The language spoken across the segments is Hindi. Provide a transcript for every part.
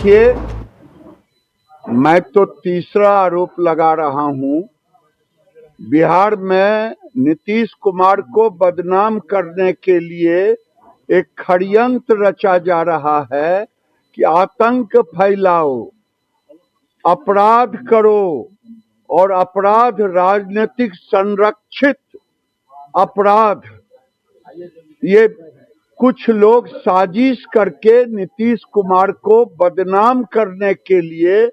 देखिए, मैं तो तीसरा आरोप लगा रहा हूं। बिहार में नीतीश कुमार को बदनाम करने के लिए एक षड्यंत्र रचा जा रहा है कि आतंक फैलाओ, अपराध करो और अपराध राजनीतिक संरक्षित अपराध। ये कुछ लोग साजिश करके नीतीश कुमार को बदनाम करने के लिए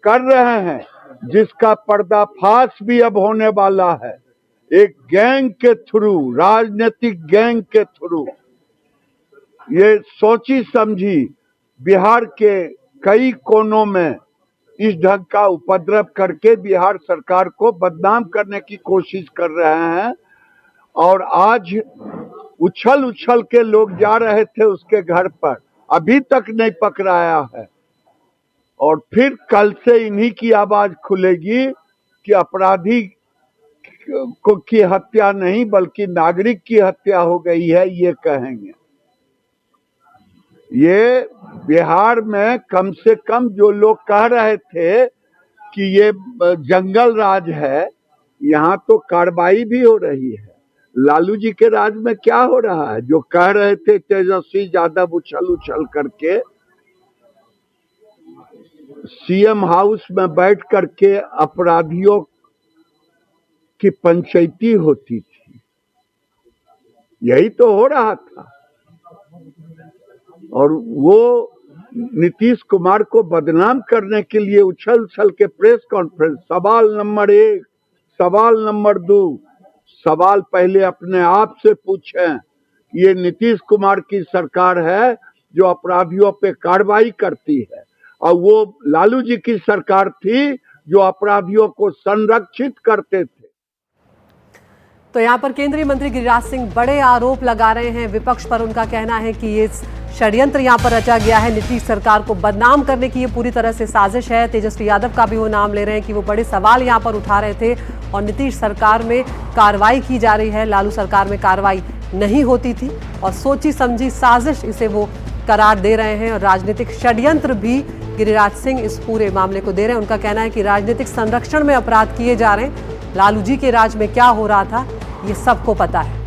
कर रहे हैं, जिसका पर्दाफाश भी अब होने वाला है। एक गैंग के थ्रू, राजनीतिक गैंग के थ्रू ये सोची समझी बिहार के कई कोनों में इस ढंग का उपद्रव करके बिहार सरकार को बदनाम करने की कोशिश कर रहे हैं। और आज उछल उछल के लोग जा रहे थे उसके घर पर, अभी तक नहीं पकड़ाया है। और फिर कल से इन्हीं की आवाज खुलेगी कि अपराधी की हत्या नहीं बल्कि नागरिक की हत्या हो गई है, ये कहेंगे। ये बिहार में कम से कम जो लोग कह रहे थे कि ये जंगल राज है, यहाँ तो कार्रवाई भी हो रही है। लालू जी के राज में क्या हो रहा है? जो कह रहे थे तेजस्वी यादव उछल उछल करके सीएम हाउस में बैठ करके अपराधियों की पंचायती होती थी, यही तो हो रहा था। और वो नीतीश कुमार को बदनाम करने के लिए उछल उछल के प्रेस कॉन्फ्रेंस। सवाल नंबर 1, सवाल नंबर 2, सवाल पहले अपने आप से पूछें, ये नीतीश कुमार की सरकार है जो अपराधियों पे कार्रवाई करती है, और वो लालू जी की सरकार थी जो अपराधियों को संरक्षित करते थे। तो यहाँ पर केंद्रीय मंत्री गिरिराज सिंह बड़े आरोप लगा रहे हैं विपक्ष पर। उनका कहना है कि ये षड्यंत्र यहाँ पर रचा गया है, नीतीश सरकार को बदनाम करने की ये पूरी तरह से साजिश है। तेजस्वी यादव का भी वो नाम ले रहे हैं कि वो बड़े सवाल यहाँ पर उठा रहे थे और नीतीश सरकार में कार्रवाई की जा रही है, लालू सरकार में कार्रवाई नहीं होती थी और सोची समझी साजिश इसे वो करार दे रहे हैं। और राजनीतिक षड्यंत्र भी गिरिराज सिंह इस पूरे मामले को दे रहे हैं। उनका कहना है कि राजनीतिक संरक्षण में अपराध किए जा रहे हैं। लालू जी के राज में क्या हो रहा था ये सबको पता है।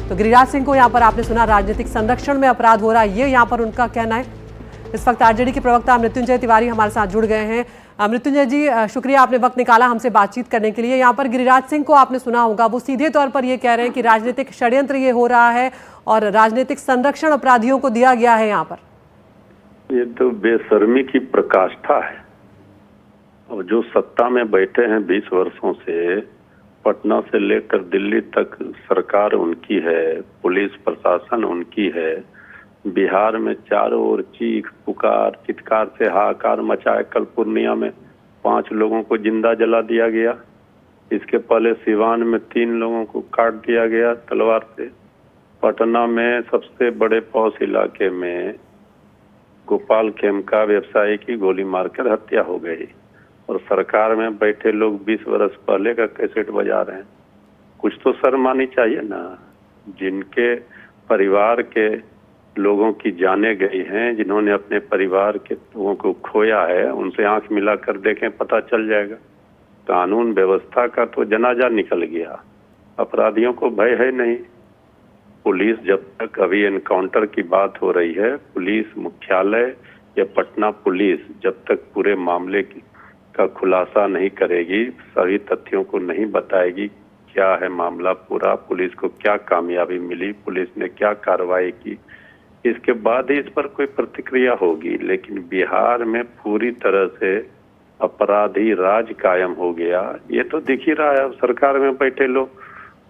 तो गिरिराज सिंह को यहां पर आपने सुना, राजनीतिक संरक्षण में अपराध हो रहा है, ये यहां पर उनका कहना है। इस वक्त आरजेडी के प्रवक्ता मृत्युंजय तिवारी हमारे साथ जुड़ गए हैं। मृत्युंजय जी, शुक्रिया, आपने वक्त निकाला हमसे बातचीत करने के लिए। यहाँ पर गिरिराज सिंह को आपने सुना होगा, वो सीधे तौर पर ये कह रहे हैं कि राजनीतिक षड्यंत्र ये हो रहा है और राजनीतिक संरक्षण अपराधियों को दिया गया है। यहाँ पर ये तो बेशर्मी की प्रकाष्ठा है। और जो सत्ता में बैठे हैं 20 वर्षों से, पटना से लेकर दिल्ली तक सरकार उनकी है, पुलिस प्रशासन उनकी है। बिहार में चारों ओर चीख पुकार चित्कार से हाहाकार मचा है। कल पूर्णिया में 5 लोगों को जिंदा जला दिया गया। इसके पहले सिवान में 3 लोगों को काट दिया गया तलवार से। पटना में सबसे बड़े पॉश इलाके में गोपाल खेमका व्यवसायी की गोली मारकर हत्या हो गई। और सरकार में बैठे लोग 20 वर्ष पहले का कैसेट बजा रहे हैं। कुछ तो शर्म आनी चाहिए ना। जिनके परिवार के लोगों की जाने गई हैं, जिन्होंने अपने परिवार के लोगों को खोया है, उनसे आंख मिलाकर देखें, पता चल जाएगा। कानून व्यवस्था का तो जनाजा निकल गया, अपराधियों को भय है नहीं। पुलिस जब तक, अभी एनकाउंटर की बात हो रही है, पुलिस मुख्यालय या पटना पुलिस जब तक पूरे मामले का खुलासा नहीं करेगी, सभी तथ्यों को नहीं बताएगी क्या है मामला पूरा, पुलिस को क्या कामयाबी मिली, पुलिस ने क्या कार्रवाई की, इसके बाद ही इस पर कोई प्रतिक्रिया होगी। लेकिन बिहार में पूरी तरह से अपराधी राज कायम हो गया, ये तो दिख ही रहा है। अब सरकार में बैठे लोग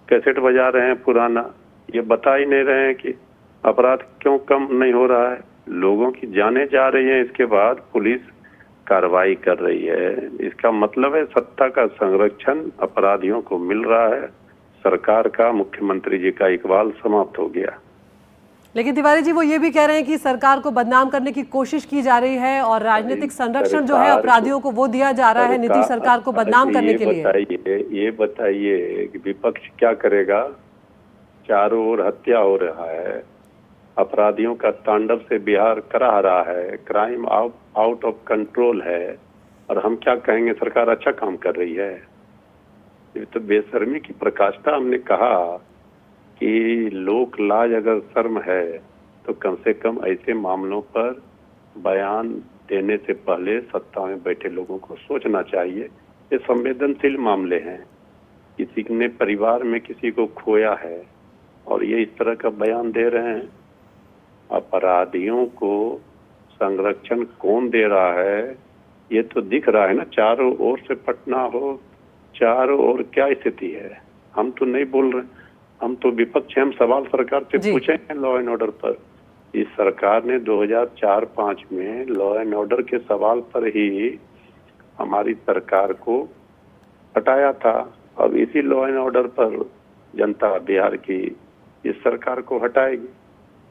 कैसेट बजा रहे हैं पुराना, ये बता ही नहीं रहे हैं कि अपराध क्यों कम नहीं हो रहा है। लोगों की जानें जा रही हैं, इसके बाद पुलिस कार्रवाई कर रही है। इसका मतलब है सत्ता का संरक्षण अपराधियों को मिल रहा है। सरकार का, मुख्यमंत्री जी का इकबाल समाप्त हो गया। लेकिन तिवारी जी वो ये भी कह रहे हैं कि सरकार को बदनाम करने की कोशिश की जा रही है और राजनीतिक संरक्षण जो है अपराधियों को वो दिया जा रहा है नीतीश सरकार को बदनाम करने के लिए। ये बताइए कि विपक्ष क्या करेगा? चारों ओर हत्या हो रहा है, अपराधियों का तांडव से बिहार करा रहा है, क्राइम आउट ऑफ कंट्रोल है, और हम क्या कहेंगे सरकार अच्छा काम कर रही है? ये तो बेशर्मी की प्रकाष्ठा। हमने कहा कि लोक लाज अगर शर्म है तो कम से कम ऐसे मामलों पर बयान देने से पहले सत्ता में बैठे लोगों को सोचना चाहिए। ये संवेदनशील मामले हैं, किसी ने परिवार में किसी को खोया है और ये इस तरह का बयान दे रहे हैं। अपराधियों को संरक्षण कौन दे रहा है ये तो दिख रहा है ना, चारों ओर से पटना हो, चारों ओर क्या स्थिति है। हम तो नहीं बोल रहे, हम तो विपक्ष हैं, हम सवाल सरकार से पूछेंगे लॉ एंड ऑर्डर पर। इस सरकार ने 2004-05 में लॉ एंड ऑर्डर के सवाल पर ही हमारी सरकार को हटाया था। अब इसी लॉ एंड ऑर्डर पर जनता बिहार की इस सरकार को हटाएगी।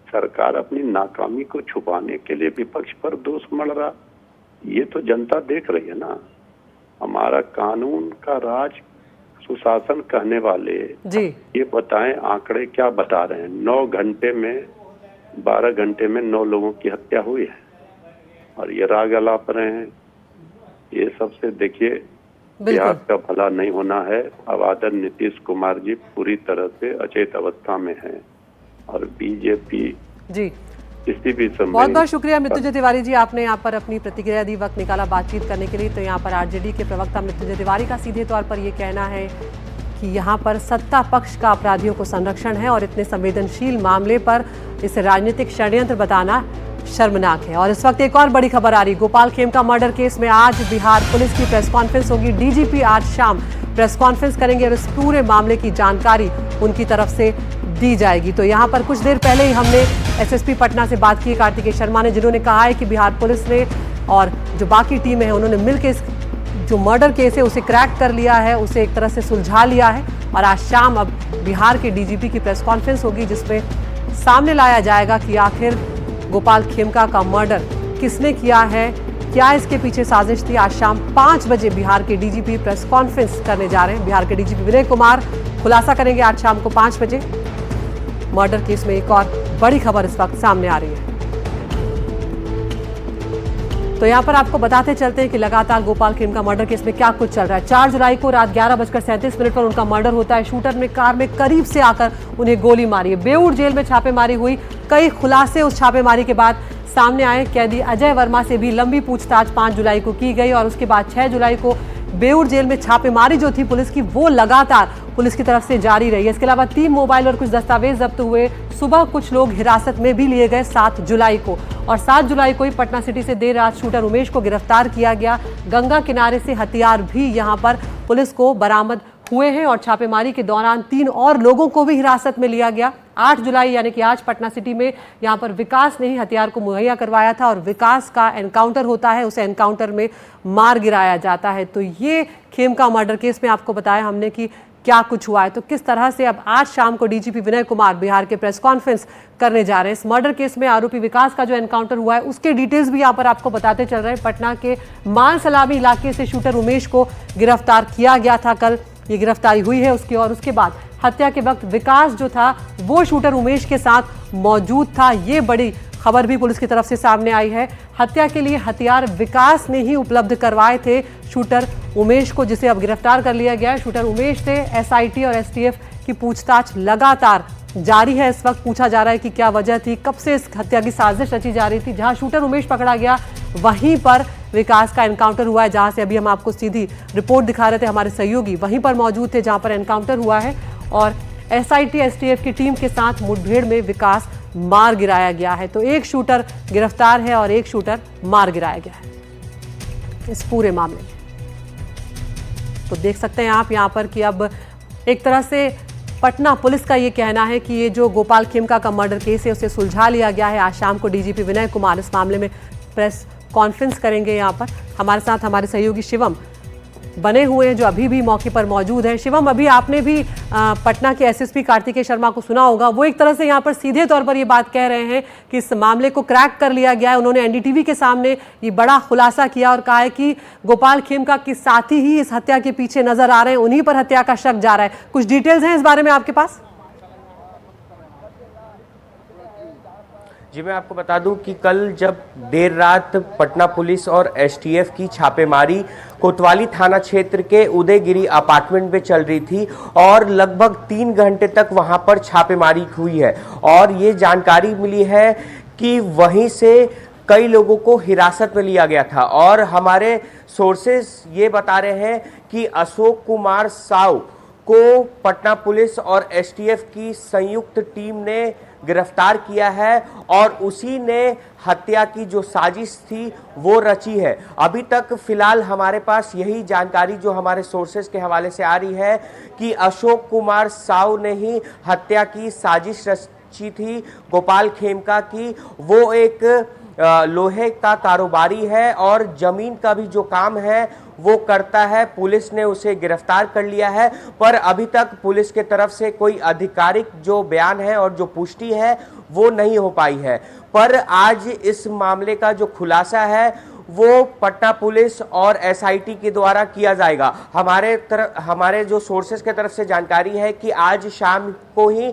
सरकार अपनी नाकामी को छुपाने के लिए विपक्ष पर दोष मढ़ रहा, ये तो जनता देख रही है ना। हमारा कानून का राज सुशासन कहने वाले जी ये बताएं आंकड़े क्या बता रहे हैं। 9 घंटे में 12 घंटे में 9 लोगों की हत्या हुई है और ये राग अलाप रहे हैं। ये सबसे देखिए बिहार का भला नहीं होना है। अब आदरणीय नीतीश कुमार जी पूरी तरह से अचेत अवस्था में हैं और बीजेपी जी किसी भी समय। बहुत बहुत शुक्रिया मृत्युंजय तिवारी जी, आपने यहाँ पर अपनी प्रतिक्रिया दी, वक्त निकाला बातचीत करने के लिए। तो यहाँ पर आरजेडी के प्रवक्ता मृत्युंजय तिवारी का सीधे तौर पर ये कहना है कि यहाँ पर सत्ता पक्ष का अपराधियों को संरक्षण है और इतने संवेदनशील मामले पर इसे राजनीतिक षड्यंत्र बताना शर्मनाक है। और इस वक्त एक और बड़ी खबर आ रही, गोपाल खेमका मर्डर केस में आज बिहार पुलिस की प्रेस कॉन्फ्रेंस होगी। डीजीपी आज शाम प्रेस कॉन्फ्रेंस करेंगे और इस पूरे मामले की जानकारी उनकी तरफ से दी जाएगी। तो यहाँ पर कुछ देर पहले ही हमने एसएसपी पटना से बात की कार्तिकेय शर्मा ने, जिन्होंने कहा है कि बिहार पुलिस ने और जो बाकी टीमें हैं उन्होंने मिलकर जो मर्डर केस है उसे क्रैक कर लिया है, उसे एक तरह से सुलझा लिया है। और आज शाम अब बिहार के डीजीपी की प्रेस कॉन्फ्रेंस होगी जिसमें सामने लाया जाएगा कि आखिर गोपाल खेमका का मर्डर किसने किया है, क्या इसके पीछे साजिश थी। आज शाम 5 बजे बिहार के डीजीपी प्रेस कॉन्फ्रेंस करने जा रहे हैं। बिहार के डीजीपी विनय कुमार खुलासा करेंगे आज शाम को 5 बजे। मर्डर केस में एक और बड़ी खबर इस वक्त सामने आ रही है। तो यहाँ पर आपको बताते चलते हैं कि लगातार गोपाल खेमका मर्डर केस में क्या कुछ चल रहा है। 4 जुलाई को रात 11:37 पर उनका मर्डर होता है। शूटर ने कार में करीब से आकर उन्हें गोली मारी है। बेऊर जेल में छापेमारी हुई, कई खुलासे उस छापेमारी के बाद सामने आए। कैदी अजय वर्मा से भी लंबी पूछताछ 5 जुलाई को की गई और उसके बाद 6 जुलाई को बेऊर जेल में छापेमारी जो थी पुलिस की, वो लगातार पुलिस की तरफ से जारी रही है। इसके अलावा 3 मोबाइल और कुछ दस्तावेज जब्त हुए। सुबह कुछ लोग हिरासत में भी लिए गए 7 जुलाई को। और 7 जुलाई को ही पटना सिटी से देर रात शूटर उमेश को गिरफ्तार किया गया। गंगा किनारे से हथियार भी यहां पर पुलिस को बरामद हुए हैं और छापेमारी के दौरान 3 और लोगों को भी हिरासत में लिया गया। 8 जुलाई यानी कि आज पटना सिटी में यहां पर विकास ने ही हथियार को मुहैया करवाया था और विकास का एनकाउंटर होता है, उसे एनकाउंटर में मार गिराया जाता है। तो ये खेमका मर्डर केस में आपको बताया हमने कि क्या कुछ हुआ है। तो किस तरह से अब आज शाम को डीजीपी विनय कुमार बिहार के प्रेस कॉन्फ्रेंस करने जा रहे हैं। इस मर्डर केस में आरोपी विकास का जो एनकाउंटर हुआ है उसके डिटेल्स भी यहाँ पर आपको बताते चल रहे हैं। पटना के मान सलामी इलाके से शूटर उमेश को गिरफ्तार किया गया था, कल ये गिरफ्तारी हुई है उसकी। और उसके बाद हत्या के वक्त विकास जो था वो शूटर उमेश के साथ मौजूद था। ये बड़ी खबर भी पुलिस की तरफ से सामने आई है। हत्या के लिए हथियार विकास ने ही उपलब्ध करवाए थे शूटर उमेश को, जिसे अब गिरफ्तार कर लिया गया है। शूटर उमेश से एसआईटी और एसटीएफ की पूछताछ लगातार जारी है। इस वक्त पूछा जा रहा है कि क्या वजह थी, कब से इस हत्या की साजिश रची जा रही थी। जहां शूटर उमेश पकड़ा गया वहीं पर विकास का एनकाउंटर हुआ है, जहां से अभी हम आपको सीधी रिपोर्ट दिखा रहे थे। हमारे सहयोगी वहीं पर मौजूद थे जहां पर एनकाउंटर हुआ है और एसआईटी एसटीएफ की टीम के साथ मुठभेड़ में विकास मार गिराया गया है। तो एक शूटर गिरफ्तार है और एक शूटर मार गिराया गया है इस पूरे मामले में। तो देख सकते हैं आप यहाँ पर कि अब एक तरह से पटना पुलिस का ये कहना है कि ये जो गोपाल खेमका का मर्डर केस है उसे सुलझा लिया गया है। आज शाम को डीजीपी विनय कुमार इस मामले में प्रेस कॉन्फ्रेंस करेंगे। यहाँ पर हमारे साथ हमारे सहयोगी शिवम बने हुए हैं जो अभी भी मौके पर मौजूद हैं। शिवम, अभी आपने भी पटना के एसएसपी कार्तिकेय शर्मा को सुना होगा, वो एक तरह से यहाँ पर सीधे तौर पर ये बात कह रहे हैं कि इस मामले को क्रैक कर लिया गया है। उन्होंने एनडीटीवी के सामने ये बड़ा खुलासा किया और कहा है कि गोपाल खेमका के साथी ही इस हत्या के पीछे नजर आ रहे हैं, उन्हीं पर हत्या का शक जा रहा है। कुछ डिटेल्स हैं इस बारे में आपके पास? जी, मैं आपको बता दूं कि कल जब देर रात पटना पुलिस और एसटीएफ की छापेमारी कोतवाली थाना क्षेत्र के उदयगिरी अपार्टमेंट में चल रही थी और लगभग 3 घंटे तक वहां पर छापेमारी हुई है और ये जानकारी मिली है कि वहीं से कई लोगों को हिरासत में लिया गया था। और हमारे सोर्सेस ये बता रहे हैं कि अशोक कुमार साहू को पटना पुलिस और एसटीएफ की संयुक्त टीम ने गिरफ्तार किया है और उसी ने हत्या की जो साजिश थी वो रची है। अभी तक फिलहाल हमारे पास यही जानकारी जो हमारे सोर्सेस के हवाले से आ रही है कि अशोक कुमार साहू ने ही हत्या की साजिश रची थी गोपाल खेमका की। वो एक लोहे का कारोबारी है और जमीन का भी जो काम है वो करता है। पुलिस ने उसे गिरफ्तार कर लिया है, पर अभी तक पुलिस के तरफ से कोई आधिकारिक जो बयान है और जो पुष्टि है वो नहीं हो पाई है। पर आज इस मामले का जो खुलासा है वो पटना पुलिस और एसआईटी के द्वारा किया जाएगा। हमारे जो सोर्सेस के तरफ से जानकारी है कि आज शाम को ही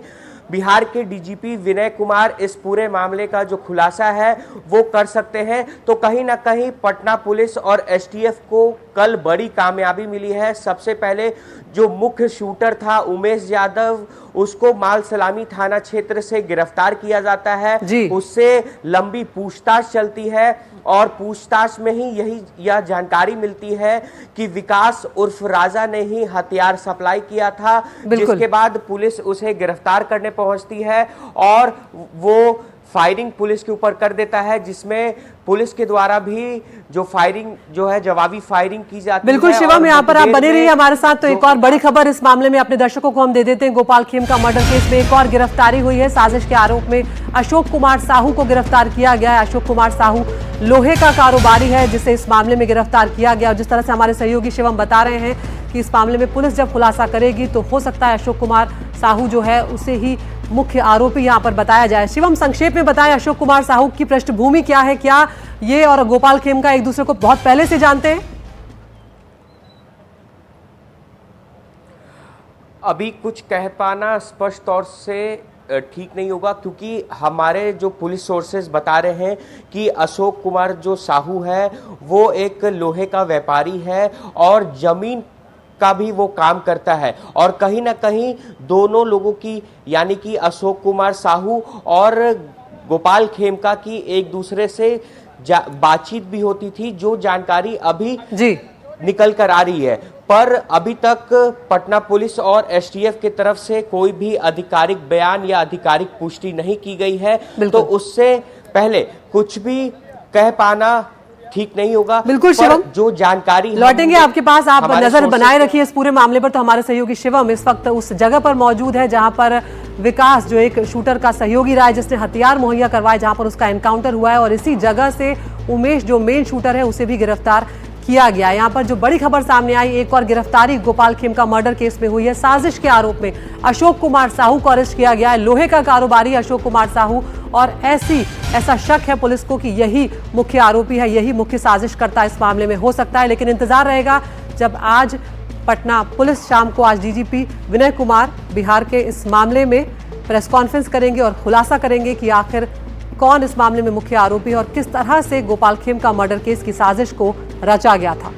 बिहार के डीजीपी विनय कुमार इस पूरे मामले का जो खुलासा है वो कर सकते हैं। तो कहीं ना कहीं पटना पुलिस और एसटीएफ को कल बड़ी कामयाबी मिली है। सबसे पहले जो मुख्य शूटर था उमेश यादव, उसको माल सलामी थाना क्षेत्र से गिरफ्तार किया जाता है। उससे लंबी पूछताछ चलती है और पूछताछ में ही यह जानकारी मिलती है कि विकास उर्फ राजा ने ही हथियार सप्लाई किया था, जिसके बाद पुलिस उसे गिरफ्तार करने पहुंचती है और वो फायरिंग पुलिस के ऊपर कर देता है, जिसमें पुलिस के द्वारा भी जो फायरिंग जो है जवाबी फायरिंग की जाती है। बिल्कुल शिवम, यहाँ पर आप बने रहिए हमारे साथ। तो एक और बड़ी खबर इस मामले में अपने दर्शकों को हम दे देते हैं। गोपाल खेमका मर्डर केस में एक और गिरफ्तारी हुई है। साजिश के आरोप में अशोक कुमार साहू को गिरफ्तार किया गया है। अशोक कुमार साहू लोहे का कारोबारी है जिसे इस मामले में गिरफ्तार किया गया। और जिस तरह से हमारे सहयोगी शिवम बता रहे हैं कि इस मामले में पुलिस जब खुलासा करेगी तो हो सकता है अशोक कुमार साहू जो है उसे ही मुख्य आरोपी यहां पर बताया जाए। शिवम, संक्षेप में बताएं अशोक कुमार साहू की पृष्ठभूमि क्या है? क्या ये और गोपाल खेमका एक दूसरे को बहुत पहले से जानते हैं? अभी कुछ कह पाना स्पष्ट तौर से ठीक नहीं होगा, क्योंकि हमारे जो पुलिस सोर्सेज बता रहे हैं कि अशोक कुमार जो साहू है वो एक लोहे का व्यापारी है और जमीन का भी वो काम करता है। और कहीं ना कहीं दोनों लोगों की यानी कि अशोक कुमार साहू और गोपाल खेमका की एक दूसरे से बातचीत भी होती थी, जो जानकारी अभी निकल कर आ रही है। पर अभी तक पटना पुलिस और एसटीएफ की तरफ से कोई भी आधिकारिक बयान या आधिकारिक पुष्टि नहीं की गई है, तो उससे पहले कुछ भी कह पाना ठीक नहीं होगा। बिल्कुल शिवम, जो जानकारी लौटेंगे आपके पास, आप नजर बनाए रखिए इस पूरे मामले पर। तो हमारे सहयोगी शिवम इस वक्त उस जगह पर मौजूद है जहां पर विकास जो एक शूटर का सहयोगी रहा है, जिसने हथियार मुहैया करवाए, जहां पर उसका एनकाउंटर हुआ है। और इसी जगह से उमेश जो मेन शूटर है उसे भी गिरफ्तार किया गया। यहाँ पर जो बड़ी खबर सामने आई, एक और गिरफ्तारी गोपाल खेमका मर्डर केस में हुई है। साजिश के आरोप में अशोक कुमार साहू को अरेस्ट किया गया है। लोहे का कारोबारी अशोक कुमार साहू, और ऐसा शक है पुलिस को कि यही मुख्य आरोपी है, यही मुख्य साजिशकर्ता इस मामले में हो सकता है। लेकिन इंतजार रहेगा जब आज पटना पुलिस शाम को आज डीजीपी विनय कुमार बिहार के इस मामले में प्रेस कॉन्फ्रेंस करेंगे और खुलासा करेंगे कि आखिर कौन इस मामले में मुख्य आरोपी है और किस तरह से गोपाल खेमका मर्डर केस की साजिश को रचा गया था।